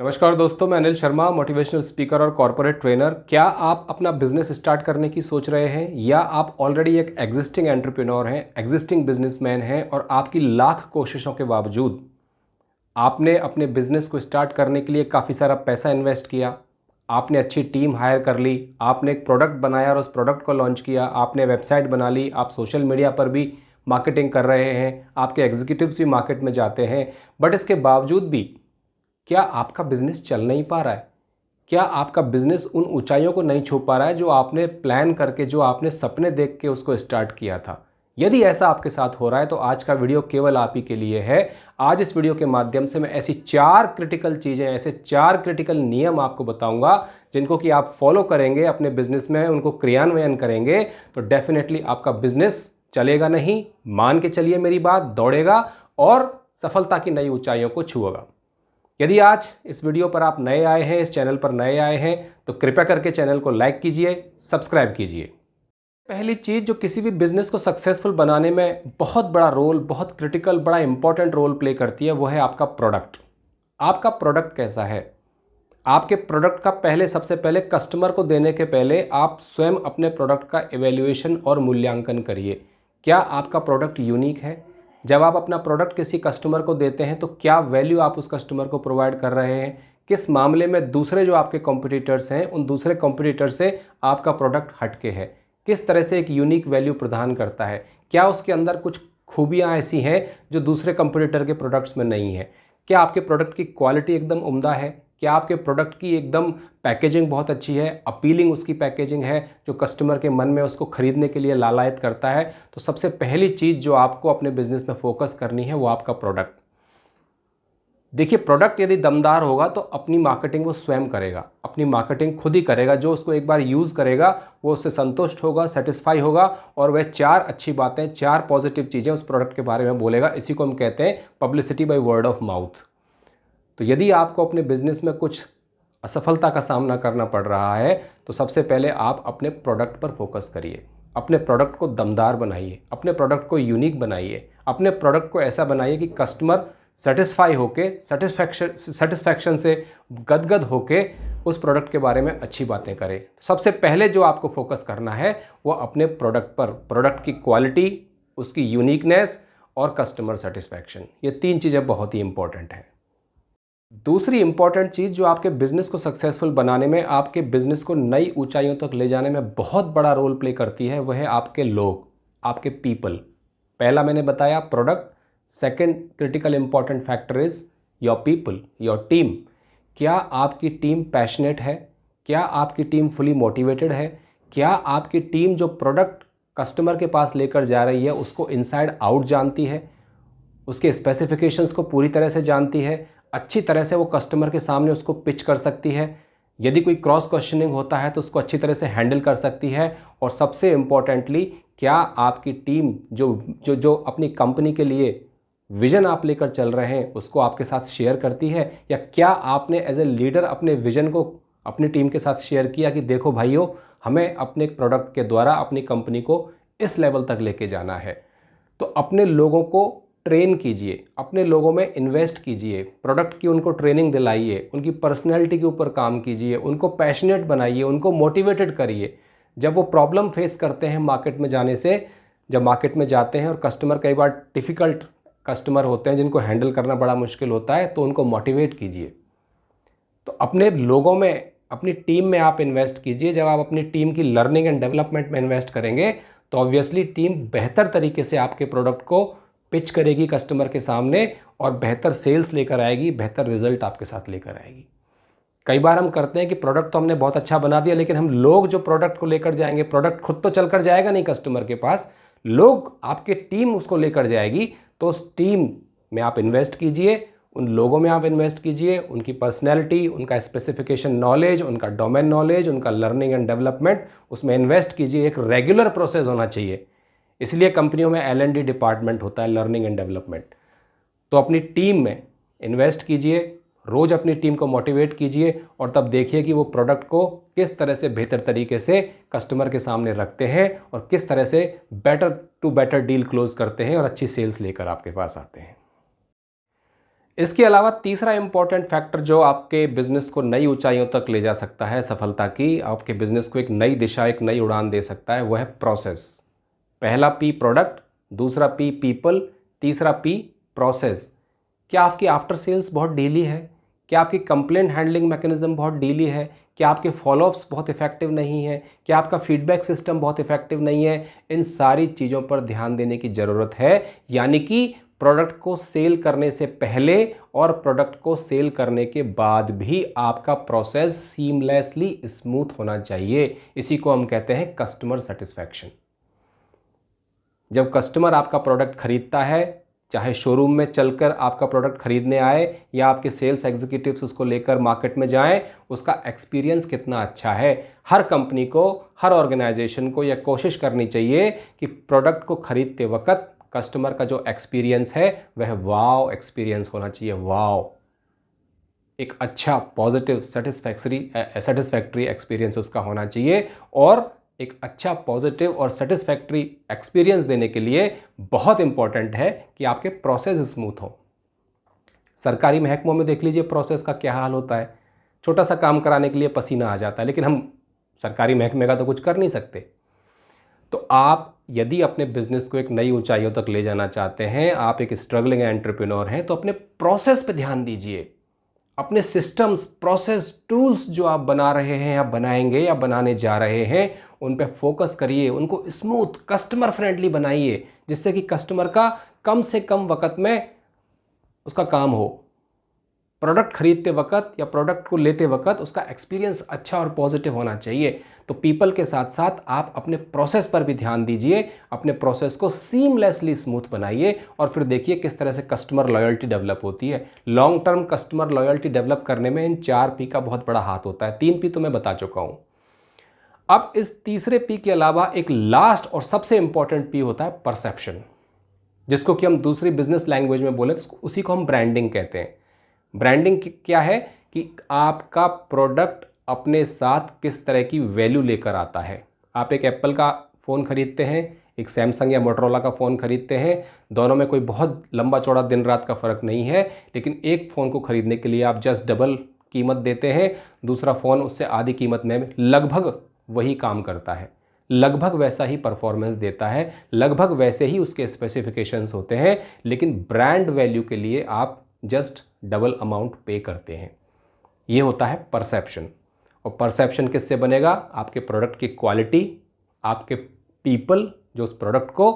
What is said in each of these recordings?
नमस्कार दोस्तों, मैं अनिल शर्मा, मोटिवेशनल स्पीकर और कॉर्पोरेट ट्रेनर। क्या आप अपना बिजनेस स्टार्ट करने की सोच रहे हैं या आप ऑलरेडी एक एग्जिस्टिंग एंटरप्रेन्योर हैं, एग्जिस्टिंग बिजनेसमैन हैं और आपकी लाख कोशिशों के बावजूद आपने अपने बिजनेस को स्टार्ट करने के लिए काफ़ी सारा पैसा इन्वेस्ट किया, आपने अच्छी टीम हायर कर ली, आपने एक प्रोडक्ट बनाया और उस प्रोडक्ट को लॉन्च किया, आपने वेबसाइट बना ली, आप सोशल मीडिया पर भी मार्केटिंग कर रहे हैं, आपके एग्जीक्यूटिव्स भी मार्केट में जाते हैं, बट इसके बावजूद भी क्या आपका बिजनेस चल नहीं पा रहा है? क्या आपका बिजनेस उन ऊंचाइयों को नहीं छू पा रहा है जो आपने प्लान करके, जो आपने सपने देख के उसको स्टार्ट किया था? यदि ऐसा आपके साथ हो रहा है तो आज का वीडियो केवल आप ही के लिए है। आज इस वीडियो के माध्यम से मैं ऐसी 4 क्रिटिकल चीज़ें, ऐसे 4 क्रिटिकल नियम आपको बताऊंगा जिनको कि आप फॉलो करेंगे अपने बिजनेस में, उनको क्रियान्वयन करेंगे तो डेफिनेटली आपका बिजनेस चलेगा नहीं, मान के चलिए मेरी बात, दौड़ेगा और सफलता की नई ऊंचाइयों को छुएगा। यदि आज इस वीडियो पर आप नए आए हैं, इस चैनल पर नए आए हैं, तो कृपया करके चैनल को लाइक कीजिए, सब्सक्राइब कीजिए। पहली चीज़ जो किसी भी बिजनेस को सक्सेसफुल बनाने में बहुत बड़ा रोल, बहुत क्रिटिकल, बड़ा इंपॉर्टेंट रोल प्ले करती है, वो है आपका प्रोडक्ट। आपका प्रोडक्ट कैसा है? आपके प्रोडक्ट का सबसे पहले कस्टमर को देने के पहले आप स्वयं अपने प्रोडक्ट का इवैल्यूएशन और मूल्यांकन करिए। क्या आपका प्रोडक्ट यूनिक है? जब आप अपना प्रोडक्ट किसी कस्टमर को देते हैं तो क्या वैल्यू आप उस कस्टमर को प्रोवाइड कर रहे हैं? किस मामले में दूसरे जो आपके कॉम्पिटिटर्स हैं, उन दूसरे कॉम्पिटिटर से आपका प्रोडक्ट हटके है? किस तरह से एक यूनिक वैल्यू प्रदान करता है? क्या उसके अंदर कुछ खूबियाँ ऐसी हैं जो दूसरे कंपटीटर के प्रोडक्ट्स में नहीं है? क्या आपके प्रोडक्ट की क्वालिटी एकदम उम्दा है? क्या आपके प्रोडक्ट की एकदम पैकेजिंग बहुत अच्छी है, अपीलिंग उसकी पैकेजिंग है जो कस्टमर के मन में उसको खरीदने के लिए लालायित करता है? तो सबसे पहली चीज़ जो आपको अपने बिजनेस में फोकस करनी है वो आपका प्रोडक्ट। देखिए, प्रोडक्ट यदि दमदार होगा तो अपनी मार्केटिंग वो स्वयं करेगा, अपनी मार्केटिंग खुद ही करेगा। जो उसको एक बार यूज़ करेगा वो उससे संतुष्ट होगा, सेटिस्फाई होगा और वह 4 अच्छी बातें, 4 पॉजिटिव चीज़ें उस प्रोडक्ट के बारे में बोलेगा। इसी को हम कहते हैं publicity by word of mouth. तो यदि आपको अपने बिजनेस में कुछ असफलता का सामना करना पड़ रहा है तो सबसे पहले आप अपने प्रोडक्ट पर फोकस करिए। अपने प्रोडक्ट को दमदार बनाइए, अपने प्रोडक्ट को यूनिक बनाइए, अपने प्रोडक्ट को ऐसा बनाइए कि कस्टमर सेटिस्फाई होके, सेटिस्फैक्शन से गदगद होके उस प्रोडक्ट के बारे में अच्छी बातें करें। सबसे पहले जो आपको फोकस करना है वो अपने प्रोडक्ट पर, प्रोडक्ट की क्वालिटी, उसकी यूनिकनेस और कस्टमर सेटिस्फैक्शन। ये 3 चीज़ें बहुत ही इंपॉर्टेंट हैं। दूसरी इंपॉर्टेंट चीज़ जो आपके बिजनेस को सक्सेसफुल बनाने में, आपके बिजनेस को नई ऊंचाइयों तक ले जाने में बहुत बड़ा रोल प्ले करती है, वह है आपके लोग, आपके पीपल। पहला मैंने बताया product, second critical important factor is your people, your team. क्या आपकी टीम पैशनेट है? क्या आपकी टीम फुली मोटिवेटेड है? क्या आपकी टीम जो प्रोडक्ट कस्टमर के पास लेकर जा रही है उसको इनसाइड आउट जानती है, उसके स्पेसिफिकेशंस को पूरी तरह से जानती है, अच्छी तरह से वो कस्टमर के सामने उसको पिच कर सकती है, यदि कोई क्रॉस क्वेश्चनिंग होता है तो उसको अच्छी तरह से हैंडल कर सकती है, और सबसे इम्पॉर्टेंटली क्या आपकी टीम जो जो जो अपनी कंपनी के लिए विज़न आप लेकर चल रहे हैं उसको आपके साथ शेयर करती है? या क्या आपने एज ए लीडर अपने विज़न को अपनी टीम के साथ शेयर किया कि देखो भाइयों, हमें अपने प्रोडक्ट के द्वारा अपनी कंपनी को इस लेवल तक लेके जाना है। तो अपने लोगों को ट्रेन कीजिए, अपने लोगों में इन्वेस्ट कीजिए, प्रोडक्ट की उनको ट्रेनिंग दिलाइए, उनकी पर्सनैलिटी के ऊपर काम कीजिए, उनको पैशनेट बनाइए, उनको मोटिवेटेड करिए। जब वो प्रॉब्लम फेस करते हैं मार्केट में जाने से, जब मार्केट में जाते हैं और कस्टमर कई बार डिफ़िकल्ट कस्टमर होते हैं जिनको हैंडल करना बड़ा मुश्किल होता है, तो उनको मोटिवेट कीजिए। तो अपने लोगों में, अपनी टीम में आप इन्वेस्ट कीजिए। जब आप अपनी टीम की लर्निंग एंड डेवलपमेंट में इन्वेस्ट करेंगे तो ऑब्वियसली टीम बेहतर तरीके से आपके प्रोडक्ट को पिच करेगी कस्टमर के सामने और बेहतर सेल्स लेकर आएगी, बेहतर रिजल्ट आपके साथ लेकर आएगी। कई बार हम करते हैं कि प्रोडक्ट तो हमने बहुत अच्छा बना दिया, लेकिन हम लोग जो प्रोडक्ट को लेकर जाएंगे, प्रोडक्ट खुद तो चलकर जाएगा नहीं कस्टमर के पास, लोग, आपकी टीम उसको लेकर जाएगी। तो उस टीम में आप इन्वेस्ट कीजिए, उन लोगों में आप इन्वेस्ट कीजिए, उनकी पर्सनैलिटी, उनका स्पेसिफिकेशन नॉलेज, उनका डोमेन नॉलेज, उनका लर्निंग एंड डेवलपमेंट, उसमें इन्वेस्ट कीजिए। एक रेगुलर प्रोसेस होना चाहिए, इसलिए कंपनियों में L&D डिपार्टमेंट होता है, लर्निंग एंड डेवलपमेंट। तो अपनी टीम में इन्वेस्ट कीजिए, रोज़ अपनी टीम को मोटिवेट कीजिए और तब देखिए कि वो प्रोडक्ट को किस तरह से बेहतर तरीके से कस्टमर के सामने रखते हैं और किस तरह से better to better deal close करते हैं और अच्छी सेल्स लेकर आपके पास आते हैं। इसके अलावा तीसरा इंपॉर्टेंट फैक्टर जो आपके बिजनेस को नई ऊंचाइयों तक ले जा सकता है, सफलता की, आपके बिजनेस को एक नई दिशा, एक नई उड़ान दे सकता है, वह है प्रोसेस। पहला पी प्रोडक्ट, दूसरा पी पीपल, तीसरा पी प्रोसेस। क्या आपकी आफ्टर सेल्स बहुत डेली है? क्या आपकी कंप्लेंट हैंडलिंग मैकेनिज्म बहुत डेली है? क्या आपके फॉलोअप्स बहुत इफेक्टिव नहीं है? क्या आपका फीडबैक सिस्टम बहुत इफेक्टिव नहीं है? इन सारी चीज़ों पर ध्यान देने की ज़रूरत है। यानी कि प्रोडक्ट को सेल करने से पहले और प्रोडक्ट को सेल करने के बाद भी आपका प्रोसेस सीमलेसली स्मूथ होना चाहिए। इसी को हम कहते हैं कस्टमर सेटिस्फैक्शन। जब कस्टमर आपका प्रोडक्ट खरीदता है, चाहे शोरूम में चलकर आपका प्रोडक्ट खरीदने आए या आपके सेल्स एग्जीक्यूटिव्स उसको लेकर मार्केट में जाएं, उसका एक्सपीरियंस कितना अच्छा है। हर कंपनी को, हर ऑर्गेनाइजेशन को यह कोशिश करनी चाहिए कि प्रोडक्ट को खरीदते वक्त कस्टमर का जो एक्सपीरियंस है वह वाव एक्सपीरियंस होना चाहिए। वाव, एक अच्छा पॉजिटिव सेटिस्फैक्ट्री एक्सपीरियंस उसका होना चाहिए। और एक अच्छा पॉजिटिव और सेटिस्फैक्ट्री एक्सपीरियंस देने के लिए बहुत इंपॉर्टेंट है कि आपके प्रोसेस स्मूथ हो। सरकारी महकमों में देख लीजिए प्रोसेस का क्या हाल होता है। छोटा सा काम कराने के लिए पसीना आ जाता है, लेकिन हम सरकारी महकमे का तो कुछ कर नहीं सकते। तो आप यदि अपने बिजनेस को एक नई ऊंचाइयों तक ले जाना चाहते हैं, आप एक स्ट्रगलिंग एंटरप्रेन्योर हैं, तो अपने प्रोसेस पे ध्यान दीजिए। अपने सिस्टम्स, प्रोसेस, टूल्स जो आप बना रहे हैं या बनाएंगे या बनाने जा रहे हैं, उन पे फोकस करिए। उनको स्मूथ, कस्टमर फ्रेंडली बनाइए, जिससे कि कस्टमर का कम से कम वक्त में उसका काम हो। प्रोडक्ट खरीदते वक्त या प्रोडक्ट को लेते वक्त उसका एक्सपीरियंस अच्छा और पॉजिटिव होना चाहिए। तो पीपल के साथ साथ आप अपने प्रोसेस पर भी ध्यान दीजिए। अपने प्रोसेस को सीमलेसली स्मूथ बनाइए और फिर देखिए किस तरह से कस्टमर लॉयल्टी डेवलप होती है। Long term customer loyalty develop करने में इन 4 पी का बहुत बड़ा हाथ होता है। 3 पी तो मैं बता चुका हूँ। अब इस तीसरे पी के अलावा एक लास्ट और सबसे इंपॉर्टेंट पी होता है परसेप्शन, जिसको कि हम दूसरी बिजनेस लैंग्वेज में बोले तो उसी को हम ब्रांडिंग कहते हैं। ब्रांडिंग क्या है कि आपका प्रोडक्ट अपने साथ किस तरह की वैल्यू लेकर आता है। आप एक एप्पल का फ़ोन खरीदते हैं, एक सैमसंग या मोटरोला का फ़ोन खरीदते हैं, दोनों में कोई बहुत लंबा चौड़ा दिन रात का फ़र्क नहीं है, लेकिन एक फ़ोन को खरीदने के लिए आप जस्ट डबल कीमत देते हैं, दूसरा फ़ोन उससे आधी कीमत में लगभग वही काम करता है, लगभग वैसा ही परफॉर्मेंस देता है, लगभग वैसे ही उसके स्पेसिफिकेशंस होते हैं, लेकिन ब्रांड वैल्यू के लिए आप जस्ट डबल अमाउंट पे करते हैं। ये होता है परसेप्शन। और परसेप्शन किससे बनेगा? आपके प्रोडक्ट की क्वालिटी, आपके पीपल जो उस प्रोडक्ट को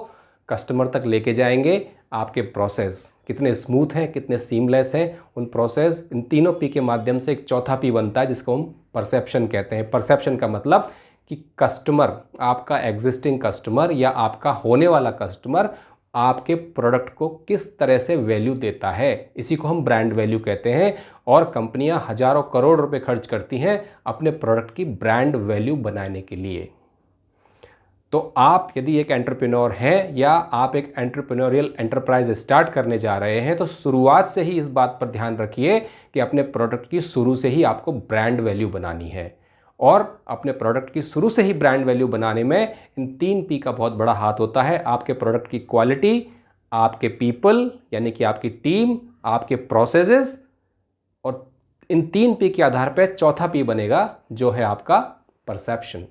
कस्टमर तक लेके जाएंगे, आपके प्रोसेस कितने स्मूथ हैं, कितने सीमलेस हैं, उन प्रोसेस, इन तीनों पी के माध्यम से एक चौथा पी बनता है जिसको हम परसेप्शन कहते हैं। परसेप्शन का मतलब कि कस्टमर, आपका एग्जिस्टिंग कस्टमर या आपका होने वाला कस्टमर आपके प्रोडक्ट को किस तरह से वैल्यू देता है, इसी को हम ब्रांड वैल्यू कहते हैं। और कंपनियां हजारों करोड़ रुपए खर्च करती हैं अपने प्रोडक्ट की ब्रांड वैल्यू बनाने के लिए। तो आप यदि एक एंटरप्रेन्योर हैं या आप एक एंटरप्रेन्योरियल एंटरप्राइज स्टार्ट करने जा रहे हैं, तो शुरुआत से ही इस बात पर ध्यान रखिए कि अपने प्रोडक्ट की शुरू से ही आपको ब्रांड वैल्यू बनानी है। और अपने प्रोडक्ट की शुरू से ही ब्रांड वैल्यू बनाने में इन 3 पी का बहुत बड़ा हाथ होता है। आपके प्रोडक्ट की क्वालिटी, आपके पीपल यानी कि आपकी टीम, आपके प्रोसेसेस, और इन 3 पी के आधार पर चौथा पी बनेगा जो है आपका परसेप्शन,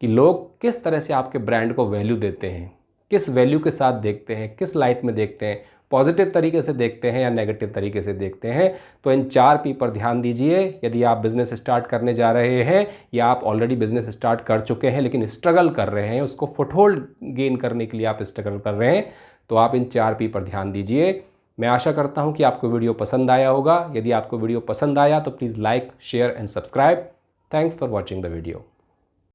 कि लोग किस तरह से आपके ब्रांड को वैल्यू देते हैं, किस वैल्यू के साथ देखते हैं, किस लाइट में देखते हैं, पॉजिटिव तरीके से देखते हैं या नेगेटिव तरीके से देखते हैं। तो इन 4 पी पर ध्यान दीजिए यदि आप बिज़नेस स्टार्ट करने जा रहे हैं या आप ऑलरेडी बिज़नेस स्टार्ट कर चुके हैं लेकिन स्ट्रगल कर रहे हैं, उसको फुटहोल्ड गेन करने के लिए आप स्ट्रगल कर रहे हैं, तो आप इन 4 पी पर ध्यान दीजिए। मैं आशा करता हूं कि आपको वीडियो पसंद आया होगा। यदि आपको वीडियो पसंद आया तो please like, share and subscribe. Thanks for watching the video.